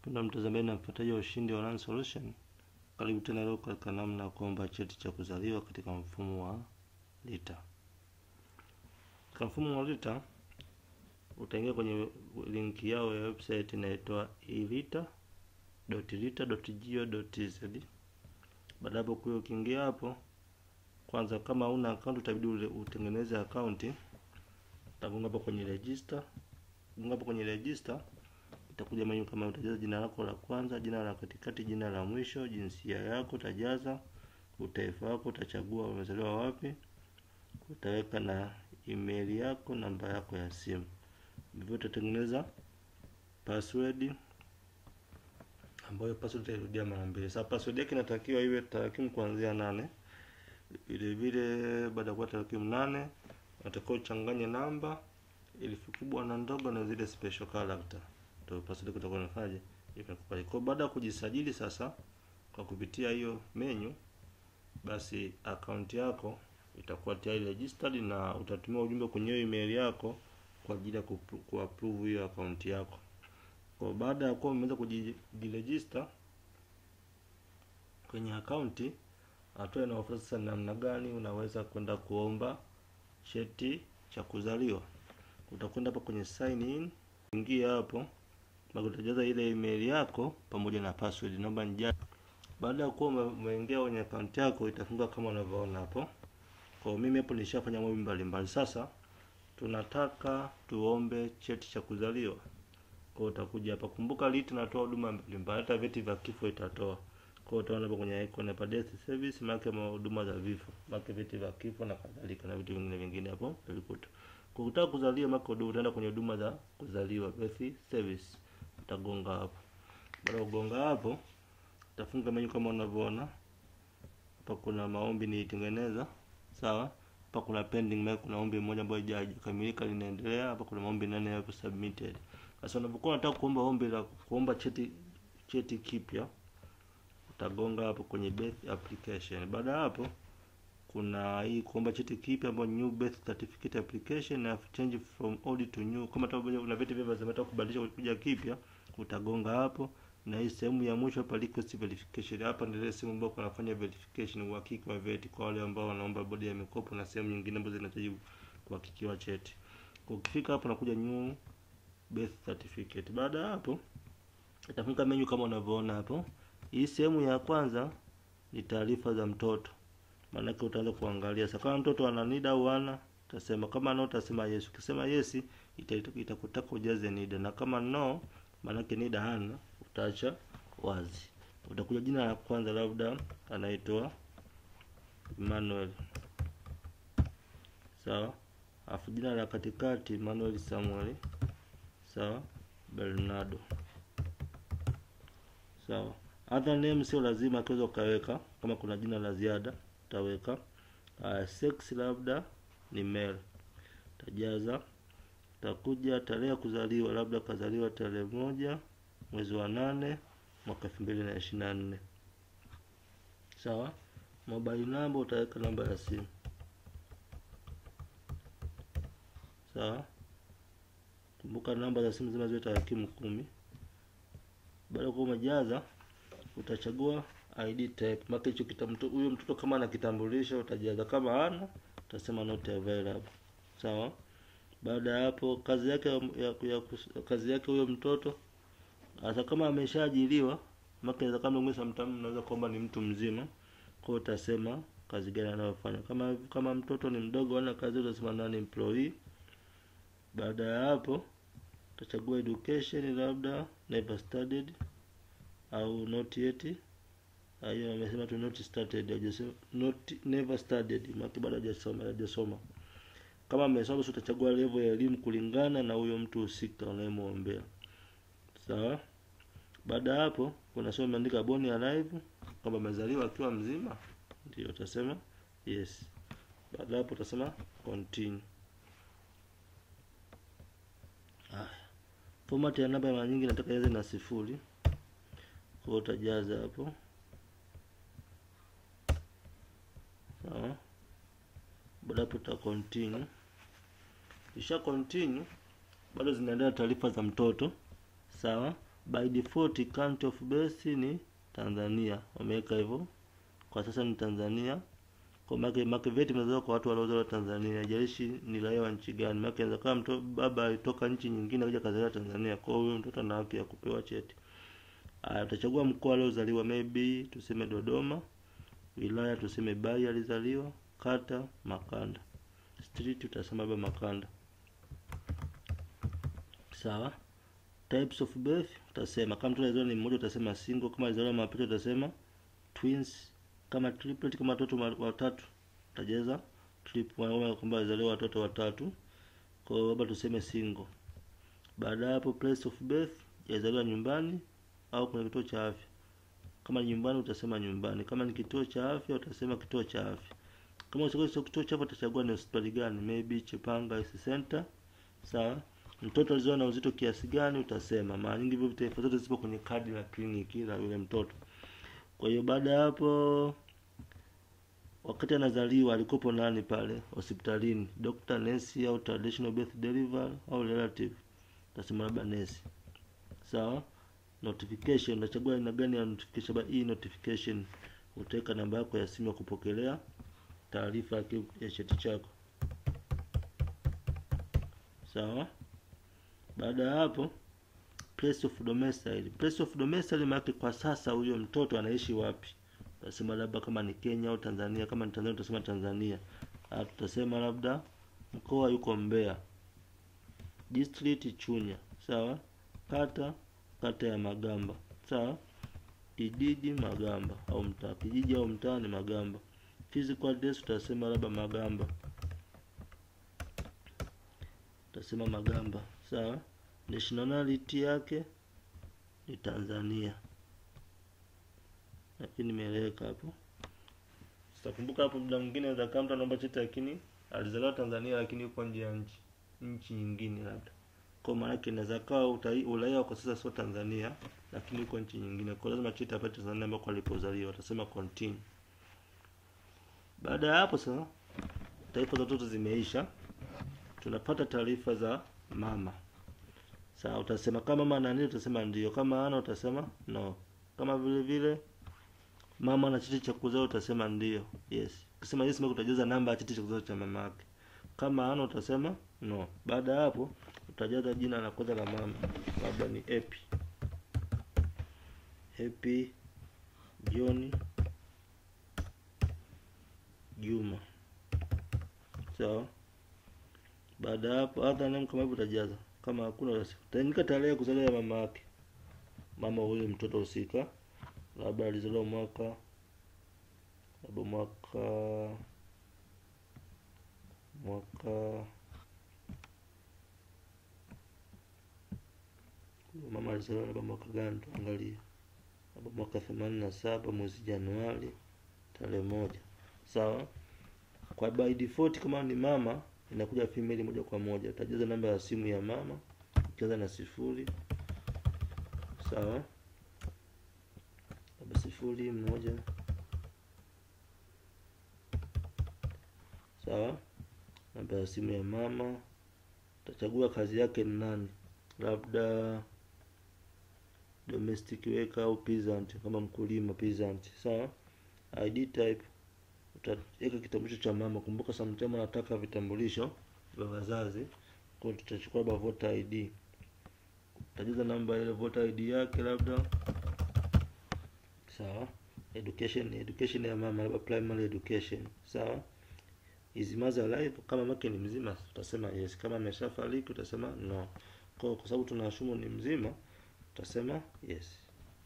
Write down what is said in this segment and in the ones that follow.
Mpendwa mtazamaji na mfuatiliaji wa Ushindi Online Solution, karibu tena leo katika namna ya kuomba cheti cha kuzaliwa katika mfumo wa RITA. Katika mfumo wa RITA utaingia kwenye linki yao ya website inaitwa irita.rita.go.tz. Baada hapo kwa ukiingia hapo, kwanza kama una account utabidi utengeneze account. Utagonga hapo kwenye register. Gonga hapo kwenye register. Itakuja menu kama utajaza jina lako la kwanza, jina la katikati, jina la mwisho, jinsia yako utajaza, utaifa wako utachagua umezaliwa wapi, utaweka na email yako, namba yako ya simu. Hivyo utatengeneza password ambayo password utarudia mara mbili. Sasa password yake inatakiwa iwe tarakimu kuanzia 8. Vile vile baada ya tarakimu 8 unatakiwa uchanganye namba, herufi kubwa na ndogo na zile special character. Ndio password yako itakuwa inafaje imekubali. Kwa baada ya kujisajili sasa kwa kupitia hiyo menu, basi account yako itakuwa tayari registered na utatumia ujumbe kwenye email yako kwa ajili ya kuapprove hiyo account yako. Kwa baada ya kuwa umeweza kujiregister kwenye account, hatua inayofuata sasa namna gani unaweza kwenda kuomba cheti cha kuzaliwa. Utakwenda hapa kwenye sign in, ingia hapo, utajaza ile email yako pamoja na password. Naomba nijaze. Baada ya kuwa umeingia kwenye account yako itafunga kama unavyoona hapo. Kwa mimi hapo nishafanya mambo mbalimbali. Sasa tunataka tuombe cheti cha kuzaliwa. Kwa utakuja hapa, kumbuka RITA inatoa huduma mbalimbali, hata vyeti vya kifo itatoa. Kwa utaona hapo kwenye icon ya death service, maana huduma za vifo, maana vyeti vya kifo na kadhalika na vitu vingine hapo vilikuta. Kwa kutaka kuzaliwa mako utaenda kwenye huduma za kuzaliwa, birth service. Utagonga hapo. Baada ya kugonga hapo, utafunga menu kama unavyoona. Hapa kuna maombi nitengeneza, sawa? Hapa kuna pending, kuna ombi moja ambayo haijakamilika linaendelea. Hapa kuna maombi 8 hapo submitted. Sasa unapokuwa unataka kuomba ombi la kuomba cheti kipya, utagonga hapo kwenye birth application. Baada hapo kuna hii kuomba cheti kipya ambayo new birth certificate application na change from old to new. Kama una vyeti vya zamani unataka kubadilisha kuja kipya, utagonga hapo. Na hii sehemu ya mwisho hapa request verification. Hapa ndio ile sehemu ambayo kunafanya verification, uhakiki wa vyeti kwa wale ambao wanaomba bodi ya mikopo na sehemu nyingine ambazo zinahitaji kuhakikiwa cheti. Kwa ukifika hapo nakuja new birth certificate. Baada hapo itafunga menu kama unavyoona hapo. Hii sehemu ya kwanza ni taarifa za mtoto. Maana yake utaanza kuangalia sasa kama mtoto ana NIDA au hana, utasema kama no utasema yes. Ukisema yes itakutaka ujaze NIDA, na kama no maana yake NIDA hana utaacha wazi. Utakuja jina la kwanza labda anaitwa Emmanuel, sawa? Afu jina la katikati Emmanuel Samuel, sawa? Bernardo, sawa? Other name sio lazima kiweza ukaweka, kama kuna jina la ziada utaweka. Sex labda ni male, utajaza. Utakuja tarehe ya kuzaliwa, labda kazaliwa tarehe 1 mwezi wa 8 mwaka 2024, sawa? Mobile number utaweka namba ya simu, sawa? Kumbuka namba za simu zima zote tarakimu 10. Baada ya kujaza utachagua ID type. Maana hicho kitambulisho, huyo mtoto kama ana kitambulisho utajaza, kama hana utasema not available, sawa? Baada ya hapo kazi yake huyo mtoto, hata kama ameshaajiriwa, maana kama ungeza mtamu unaweza kwamba ni mtu mzima, kwa utasema kazi gani anayofanya. Kama mtoto ni mdogo ana kazi utasema nani employee. Baada ya hapo utachagua education, labda never studied au not yet. Hayo amesema tu not started, hajasema not never studied, maana bado hajasoma. Kama amesoma utachagua level ya elimu kulingana na huyo mtu husika unayemwombea, sawa? Baada hapo kuna sehemu imeandika born alive, kama amezaliwa akiwa mzima ndio utasema yes. Baada hapo utasema continue. Format ya namba mara nyingi nataka ianze na 0. Kwa utajaza hapo, sawa? Baada hapo uta continue. Kisha continue, bado zinaendelea taarifa za mtoto, sawa? By default country of birth ni Tanzania, wameweka hivyo kwa sasa ni Tanzania. Kwa makeveti mnazaliwa kwa watu waliozaliwa Tanzania, haijalishi ni raia wa nchi gani. Maana inaweza kama mtoto baba alitoka nchi nyingine akaja kazaliwa Tanzania, kwa hiyo mtoto ana haki ya kupewa cheti. Utachagua mkoa aliozaliwa, maybe tuseme Dodoma, wilaya tuseme Bai alizaliwa, kata Makanda, street utasema baba Makanda. Sawa. Types of birth utasema kama mtoto alizaliwa ni mmoja utasema single, kama alizaliwa mapacha utasema twins, kama triplet kama watoto watatu utajaza triplet, kwamba alizaliwa watoto watatu, kwa hiyo baba tuseme single. Baada ya hapo place of birth, alizaliwa nyumbani au kwenye kituo cha afya. Kama nyumbani utasema nyumbani, kama ni kituo cha afya utasema kituo cha afya. Kama usichagua kituo cha afya utachagua ni hospitali gani, maybe Chipanga Health Center. Sawa. Mtoto alizaliwa na uzito kiasi gani utasema. Mara nyingi hivyo taarifa zote zipo kwenye kadi la kliniki la yule mtoto. Kwa hiyo baada ya hapo, wakati anazaliwa alikopo nani pale hospitalini, doctor, nurse au traditional birth delivery au relative, utasema labda nurse. Sawa. Notification unachagua aina gani ya notification. Hii notification utaweka namba yako ya simu ya kupokelea taarifa ya cheti chako. Sawa. Baada ya hapo place of domicile. Place of domicile maana kwa sasa huyo mtoto anaishi wapi. Utasema labda kama ni Kenya au Tanzania, kama ni Tanzania utasema Tanzania. Tutasema labda mkoa yuko Mbeya. District Chunya. Sawa. Kata ya Magamba. Sawa. Kijiji Magamba au mtaa. Kijiji au mtaa ni Magamba. Physical address utasema labda Magamba. Utasema Magamba. Sawa. Nationality yake ni Tanzania. Lakini nimeeleweka hapo. Sitakumbuka hapo, muda mwingine za kama mtu anaomba cheti lakini alizaliwa Tanzania lakini yuko nje ya nchi nyingine labda. Kwa maana yake inaweza kaa uraia kwa sasa sio Tanzania lakini yuko nchi nyingine. Kwa lazima cheti apate Tanzania ambako alipozaliwa. Utasema continue. Baada ya hapo sasa taarifa zote zimeisha. Tunapata taarifa za mama. Sawa, utasema kama mama ana nini utasema ndio, kama ana utasema no. Kama vile vile mama ana cheti cha kuzaa utasema ndio, yes. Ukisema yes utajaza namba ya cheti cha kuzaa cha mama yake. Kama ana utasema no. Baada ya hapo utajaza jina la kwanza la mama. Labda ni Happy John Juma. Sawa. Baada ya hapo other name kama hivyo utajaza. Kama hakuna utaandika tarehe ya kuzaliwa ya mama yake. Mama huyo mtoto husika. Labda alizaliwa mwaka mama alizaliwa labda mwaka gani tuangalie. Labda mwaka 87 mwezi Januari tarehe 1. Sawa. Kwa by default kama ni mama inakuja female moja kwa moja. Utajaza namba ya simu ya mama, ukianza na 0. Sawa. Labda 01. Sawa. Namba ya simu ya mama. Utachagua kazi yake ni nani. Labda domestic worker au peasant, kama mkulima peasant. Sawa. ID type utaweka kitambulisho cha mama. Kumbuka sometimes anataka vitambulisho vya wazazi. Kwa tutachukua labda voter ID. Utajaza namba ile voter ID yake labda. Sawa. Education ya mama labda primary education. Sawa. Is mother alive? Kama mke ni mzima utasema yes. Kama ameshafariki utasema no. Kwa sababu tunashumu ni mzima utasema yes.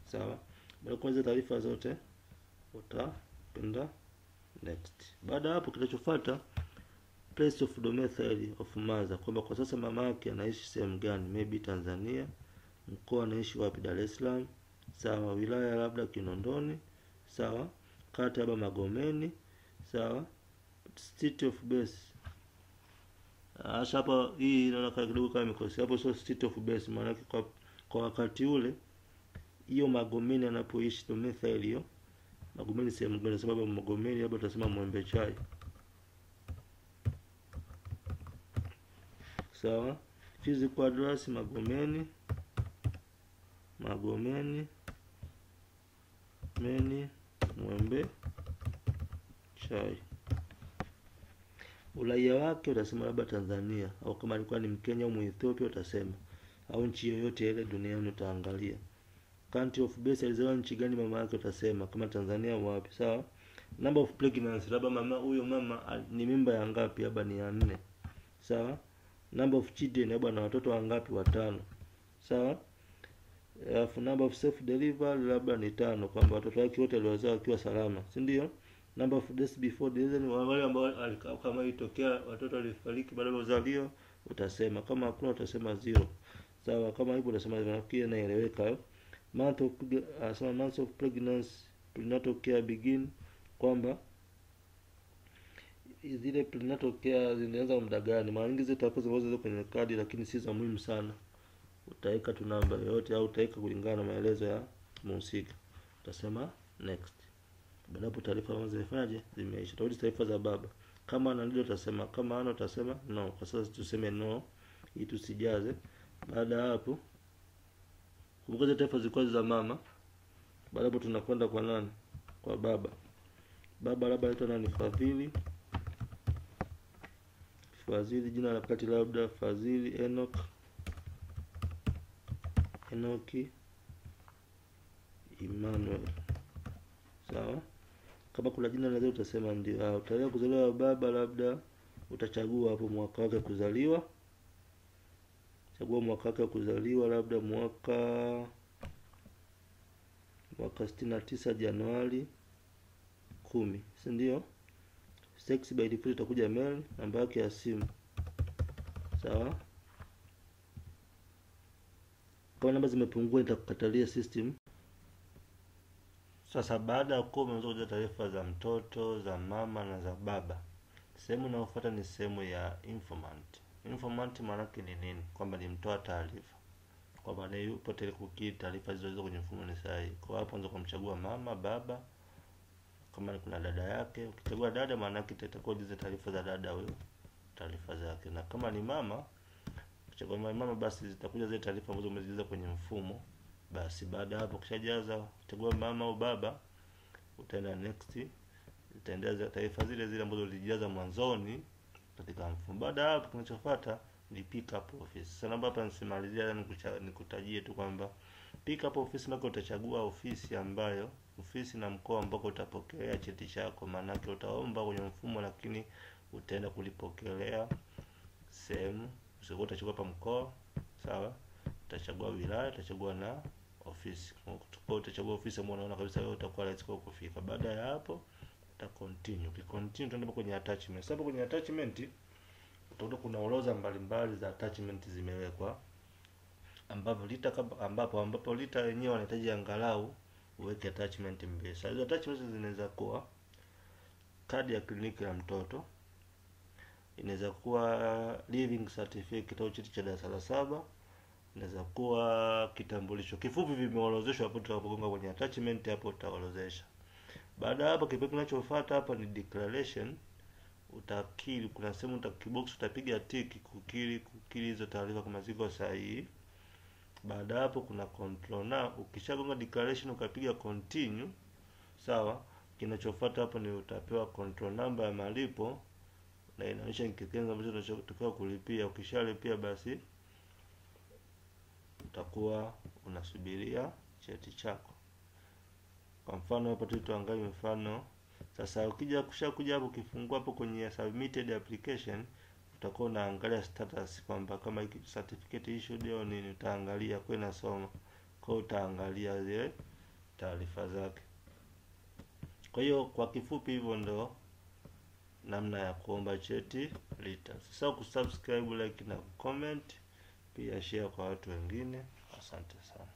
Sawa. Baada kuanza taarifa zote utapenda next. Baada hapo kitachofuata place of domicile of mother, kwamba kwa sasa mama yake anaishi sehemu gani, maybe Tanzania, mkoa anaishi wapi, Dar es Salaam. Sawa. Wilaya labda Kinondoni. Sawa. Kata labda Magomeni. Sawa. State of birth. Hapa hii inaona kidogo kama imekosea. Hapo sio state of birth, maana yake kwa wakati ule hiyo Magomeni anapoishi domicile hiyo. Magomeni sehemu gani? Sababu Magomeni labda tutasema Mwembe Chai. Sawa. Physical address Magomeni Magomeni Mwembe Chai. Uraia wake utasema labda Tanzania, au kama alikuwa ni Mkenya au Muethiopia utasema, au nchi yoyote ile duniani utaangalia. Country of birth, alizaliwa nchi gani mama yake utasema, kama Tanzania au wapi, sawa. Number of pregnancy, labda mama ni mimba ya ngapi, labda ni ya 4, sawa. Number of children, labda na watoto wangapi, 5, sawa. Alafu number of self delivery, labda ni 5, kwamba watoto wake wote waliozaa wakiwa salama, si ndio? Number of deaths before death, ni wale ambao kama itokea watoto walifariki baada ya kuzaliwa utasema, kama hakuna utasema 0, sawa. Kama hivyo utasema nafikiri naeleweka. Months of pregnancy, prenatal care begin, kwamba zile prenatal care zinaanza muda gani. Mara nyingi zitakuwa zinazo kwenye kadi, lakini si za muhimu sana. Utaweka tu namba yoyote au utaweka kulingana na maelezo ya mhusika. Utasema next. Baada hapo taarifa ambazo zimefanyaje, zimeisha. Tarudi taarifa za baba. Kama ana ndio utasema, kama ana utasema no. Kwa sasa tuseme no ili tusijaze. Baada hapo kumbuka taarifa zilikuwa za mama. Baada hapo tunakwenda kwa nani? Kwa baba. Baba labda anaitwa nani? Fadhili, jina la kati labda Fadhili Enoki Emmanuel, sawa. Kama kuna jina la utasema ndio. Tarehe kuzaliwa baba labda utachagua hapo mwaka wake kuzaliwa. Chagua mwaka wake kuzaliwa, labda mwaka 69 Januari 10, si ndio? Sex by default itakuja male, namba yake ya simu, sawa. Kama namba zimepungua itakukatalia system. Sasa baada ya kuwa umeweza kujaza taarifa za mtoto, za mama na za baba, sehemu inayofuata ni sehemu ya informant. Informant maana yake ni nini? Kwamba ni mtoa taarifa, kwamba ni yupo tele kukiri taarifa hizo kwenye mfumo ni sahihi. Kwa hapo unaweza kumchagua mama, baba, kama kuna dada yake. Ukichagua dada maana yake itakuwa jize taarifa za dada huyo, taarifa zake. Na kama ni mama, ukichagua mama basi zitakuja zile taarifa ambazo umezijaza kwenye mfumo. Basi baada hapo kishajaza, ukichagua mama au baba, utaenda next. Itaendelea taarifa zile ambazo ulijaza mwanzoni katika mfumo. Baada hapo kinachofuata ni pick up office. Sasa naomba hapa nisimalizia, nikutajie tu kwamba pick up office nako utachagua ofisi na mkoa ambako utapokea cheti chako. Maana yake utaomba kwenye mfumo, lakini utaenda kulipokelea sehemu. Sio utachagua hapa mkoa, sawa. Utachagua wilaya, utachagua na ofisi. Utachagua ofisi ambayo unaona kabisa wewe utakuwa rahisi kwa kufika. Baada ya hapo continue. Ukicontinue utaenda kwenye attachment. Sasa kwenye attachment utakuta kuna orodha mbalimbali za attachment zimewekwa, ambapo lita yenyewe wanahitaji angalau uweke attachment mbili. Sasa hizo attachment zinaweza kuwa kadi ya kliniki ya mtoto, inaweza kuwa living certificate au cheti cha darasa la 7, inaweza kuwa kitambulisho. Kifupi vimeorodheshwa hapo, tutapogonga kwenye attachment hapo utaorodhesha. Baada hapo kipengele kinachofuata hapa ni declaration. Utakiri, kuna sehemu utakibox utapiga tick kukiri hizo taarifa kama ziko sahihi. Baada hapo kuna control. Na ukishagonga declaration ukapiga continue, sawa, kinachofuata hapo ni utapewa control number ya malipo, na inaonyesha kiasi ambacho unatakiwa kulipia. Ukishalipia basi utakuwa unasubiria cheti chako. Kwa mfano hapo tuangalie mfano. Sasa ukishakuja hapo ukifungua hapo kwenye submitted application, utakuwa unaangalia status kwamba kama hiki certificate issued au nini, utaangalia kwa inasoma. Kwa utaangalia zile taarifa zake. Kwa hiyo kwa kifupi hivyo ndo namna ya kuomba cheti RITA. Sasa kusubscribe, like na comment, pia share kwa watu wengine. Asante sana.